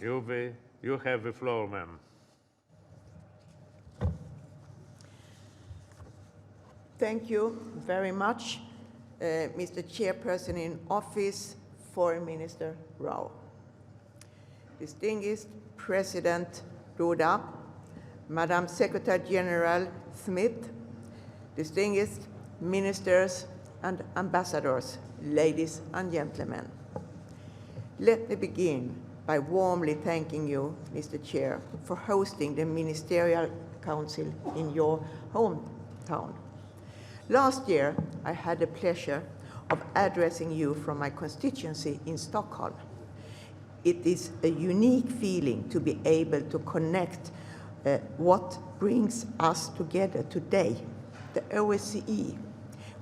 You have the floor, ma'am. Thank you very much, Mr. Chairperson in Office, Foreign Minister Rao. Distinguished President Ruda, Madam Secretary General Smith, distinguished ministers and ambassadors, ladies and gentlemen. Let me begin by warmly thanking you, Mr. Chair, for hosting the Ministerial Council in your hometown. Last year, I had the pleasure of addressing you from my constituency in Stockholm. It is a unique feeling to be able to connect what brings us together today, the OSCE,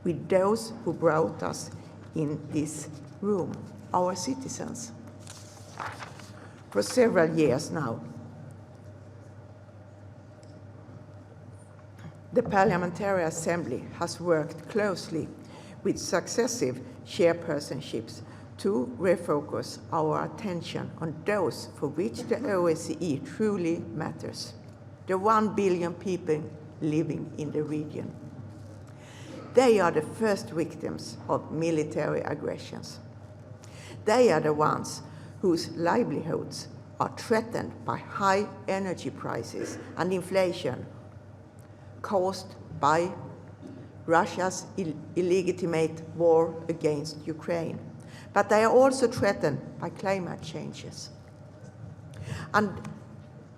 with those who brought us in this room, our citizens. For several years now, the Parliamentary Assembly has worked closely with successive chairpersonships to refocus our attention on those for which the OSCE truly matters, the 1 billion people living in the region. They are the first victims of military aggressions. They are the ones whose livelihoods are threatened by high energy prices and inflation caused by Russia's illegitimate war against Ukraine. But they are also threatened by climate changes. And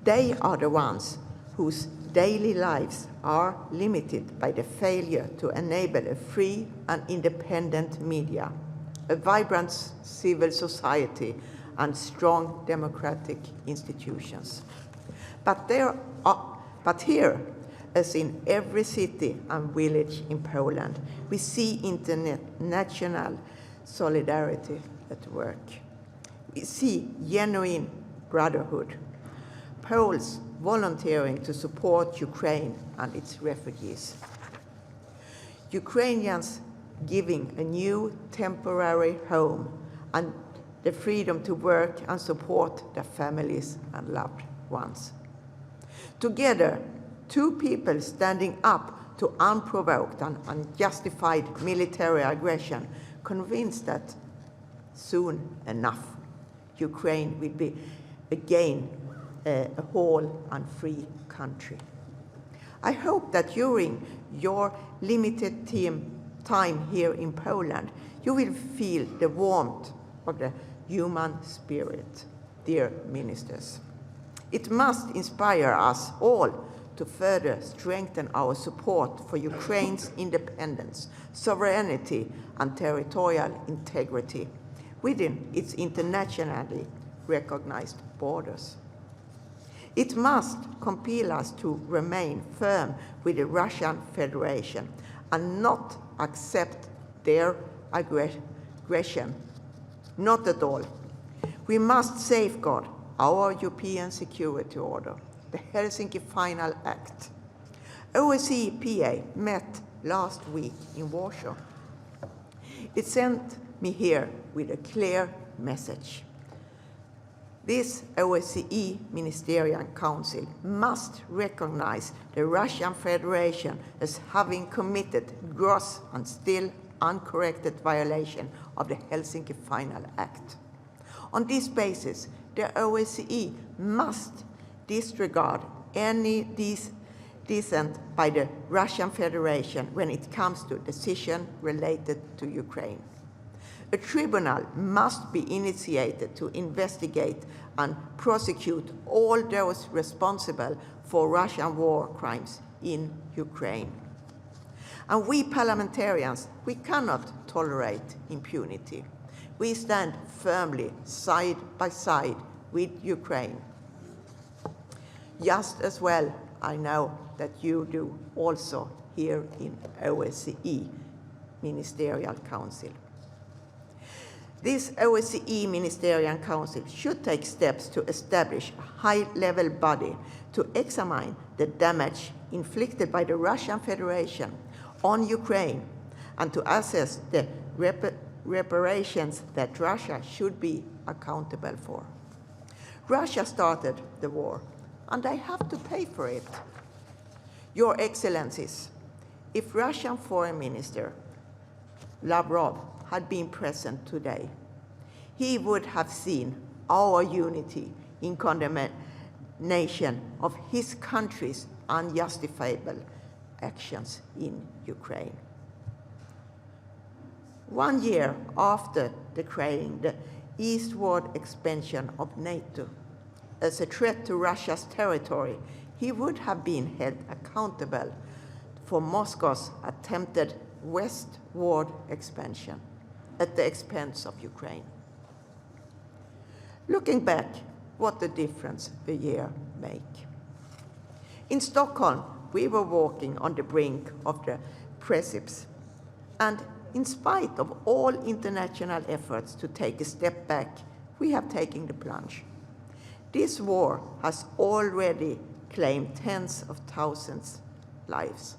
they are the ones whose daily lives are limited by the failure to enable a free and independent media, a vibrant civil society, and strong democratic institutions. But here, as in every city and village in Poland, we see international solidarity at work. We see genuine brotherhood, Poles volunteering to support Ukraine and its refugees, Ukrainians giving a new temporary home and the freedom to work and support their families and loved ones. Together, two people standing up to unprovoked and unjustified military aggression, convinced that soon enough, Ukraine will be again a whole and free country. I hope that during your limited time here in Poland, you will feel the warmth of the human spirit, dear ministers. It must inspire us all to further strengthen our support for Ukraine's independence, sovereignty, and territorial integrity within its internationally recognized borders. It must compel us to remain firm with the Russian Federation and not accept their aggression. Not at all. We must safeguard our European security order, the Helsinki Final Act. OSCE PA met last week in Warsaw. It sent me here with a clear message. This OSCE Ministerial Council must recognize the Russian Federation as having committed gross and still uncorrected violation of the Helsinki Final Act. On this basis, the OSCE must disregard any dissent by the Russian Federation when it comes to decisions related to Ukraine. A tribunal must be initiated to investigate and prosecute all those responsible for Russian war crimes in Ukraine. And we parliamentarians, we cannot tolerate impunity. We stand firmly side by side with Ukraine. Just as well, I know that you do also here in OSCE Ministerial Council. This OSCE Ministerial Council should take steps to establish a high-level body to examine the damage inflicted by the Russian Federation on Ukraine and to assess the reparations that Russia should be accountable for. Russia started the war, and they have to pay for it. Your Excellencies, if Russian Foreign Minister Lavrov had been present today, he would have seen our unity in condemnation of his country's unjustifiable actions in Ukraine. 1 year after declaring the eastward expansion of NATO as a threat to Russia's territory, he would have been held accountable for Moscow's attempted westward expansion at the expense of Ukraine. Looking back, what a difference a year makes. In Stockholm, we were walking on the brink of the precipice, and in spite of all international efforts to take a step back, we have taken the plunge. This war has already claimed tens of thousands of lives.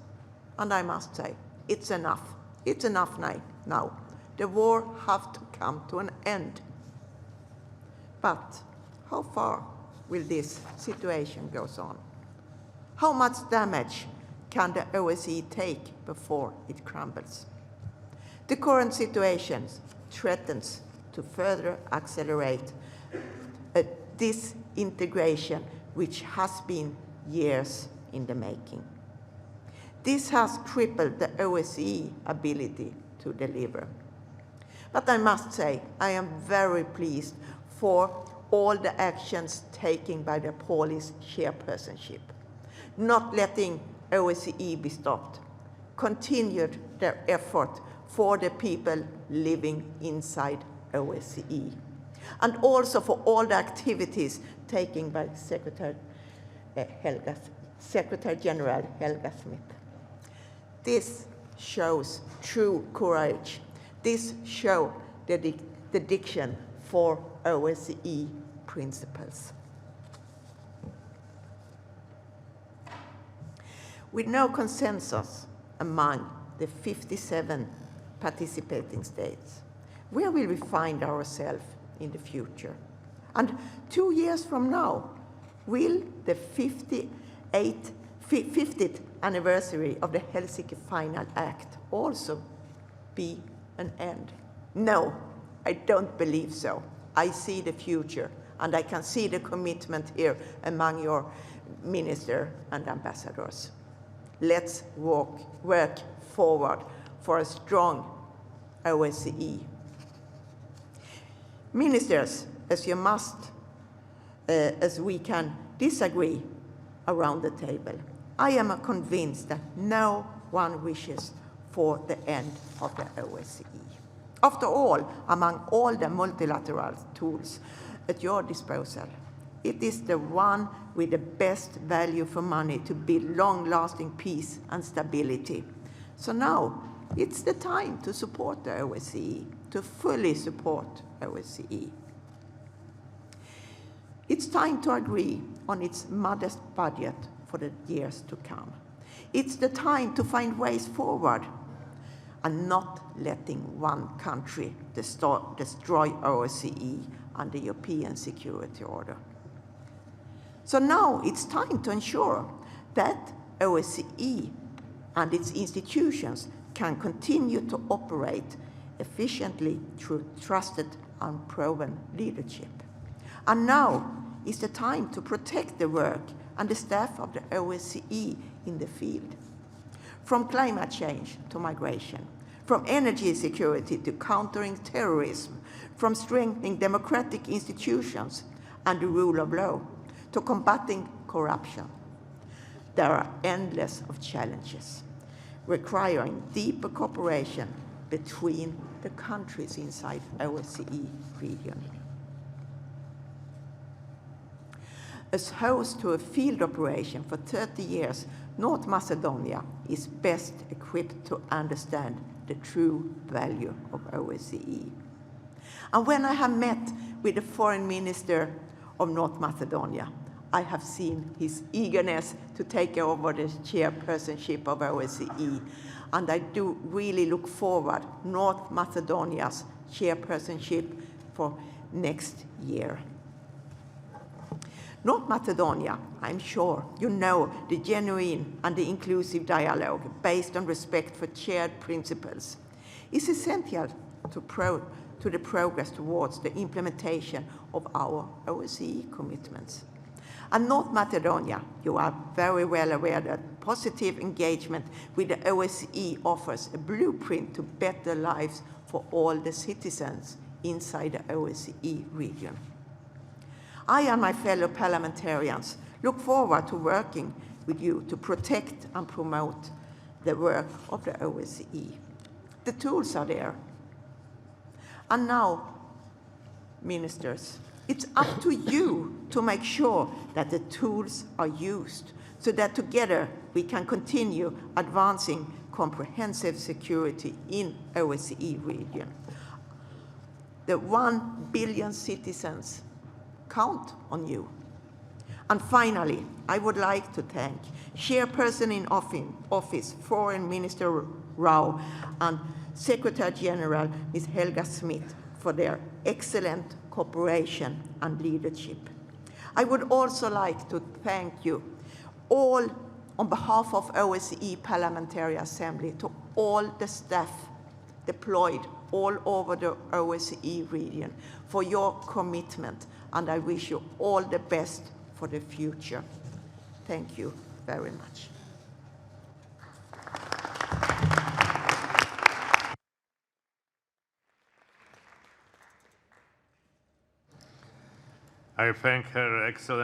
And I must say, it's enough. It's enough now. The war has to come to an end. But how far will this situation go on? How much damage can the OSCE take before it crumbles? The current situation threatens to further accelerate a disintegration which has been years in the making. This has crippled the OSCE ability to deliver. But I must say, I am very pleased for all the actions taken by the Polish chairpersonship, not letting OSCE be stopped, continued their effort for the people living inside OSCE, and also for all the activities taken by Secretary General Helga Smith. This shows true courage. This shows the dedication for OSCE principles. With no consensus among the 57 participating states, where will we find ourselves in the future? And 2 years from now, will the 50th anniversary of the Helsinki Final Act also be an end? No, I don't believe so. I see the future, and I can see the commitment here among your ministers and ambassadors. Let's work forward for a strong OSCE. Ministers, as we can disagree around the table, I am convinced that no one wishes for the end of the OSCE. After all, among all the multilateral tools at your disposal, it is the one with the best value for money to build long-lasting peace and stability. So now, it's the time to support the OSCE, to fully support OSCE. It's time to agree on its modest budget for the years to come. It's the time to find ways forward and not letting one country destroy OSCE and the European security order. So now it's time to ensure that OSCE and its institutions can continue to operate efficiently through trusted and proven leadership. And now is the time to protect the work and the staff of the OSCE in the field. From climate change to migration, from energy security to countering terrorism, from strengthening democratic institutions and the rule of law to combating corruption. There are endless of challenges requiring deeper cooperation between the countries inside OSCE region. As host to a field operation for 30 years, North Macedonia is best equipped to understand the true value of OSCE. And when I have met with the foreign minister of North Macedonia, I have seen his eagerness to take over the chairpersonship of OSCE, and I do really look forward to North Macedonia's chairpersonship for next year. North Macedonia, I'm sure you know the genuine and the inclusive dialogue based on respect for shared principles is essential to the progress towards the implementation of our OSCE commitments. And North Macedonia, you are very well aware that positive engagement with the OSCE offers a blueprint to better lives for all the citizens inside the OSCE region. I and my fellow parliamentarians look forward to working with you to protect and promote the work of the OSCE. The tools are there. And now, ministers, it's up to you to make sure that the tools are used so that together we can continue advancing comprehensive security in OSCE region. The 1 billion citizens count on you. And finally, I would like to thank Chairperson in Office, Foreign Minister Rao, and Secretary General Ms. Helga Smith for their excellent cooperation and leadership. I would also like to thank you all on behalf of OSCE Parliamentary Assembly to all the staff deployed all over the OSCE region for your commitment, and I wish you all the best for the future. Thank you very much. I thank Her Excellency